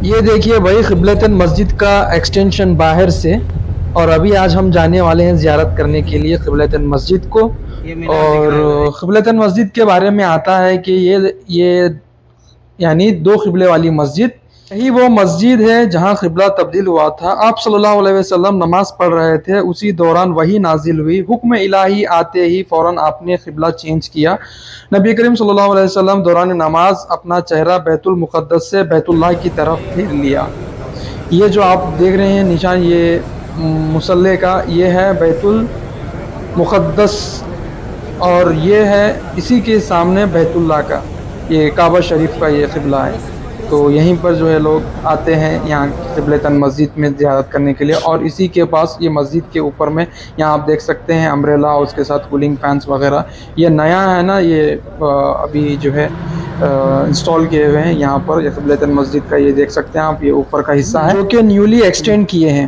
ये देखिए भाई क़िबलतन मस्जिद का एक्सटेंशन बाहर से। और अभी आज हम जाने वाले हैं ज़ियारत करने के लिए क़िबलतन मस्जिद को। ये मीनार दिख और रहा है उधर एक। क़िबलतन मस्जिद के बारे में आता है कि ये यानी दो क़िबले वाली मस्जिद, यही वो मस्जिद है जहाँ क़िबला तब्दील हुआ था। आप सल्लल्लाहु अलैहि वसल्लम नमाज़ पढ़ रहे थे, उसी दौरान वही नाज़िल हुई। हुक्म इलाही आते ही फ़ौरन आपने क़िबला चेंज किया। नबी करीम सल्लल्लाहु अलैहि वसल्लम दौरान नमाज अपना चेहरा बैतुल मुक़द्दस से बैतुल्लाह की तरफ फेर लिया। ये जो आप देख रहे हैं निशान, ये मुसल्ले का, ये है बैतुल मुक़द्दस। और ये है इसी के सामने बैतुल्लाह का, ये काबा शरीफ का ये क़िबला है। तो यहीं पर जो है लोग आते हैं यहाँ क़िबलतन मस्जिद में ज़ियारत करने के लिए। और इसी के पास ये मस्जिद के ऊपर में यहाँ आप देख सकते हैं अम्ब्रेला, उसके साथ कूलिंग फैंस वगैरह। ये नया है ना, ये अभी जो है इंस्टॉल किए हुए हैं यहाँ पर। ये क़िबलतन मस्जिद का ये देख सकते हैं आप, ये ऊपर का हिस्सा है जो कि न्यूली एक्सटेंड किए हैं।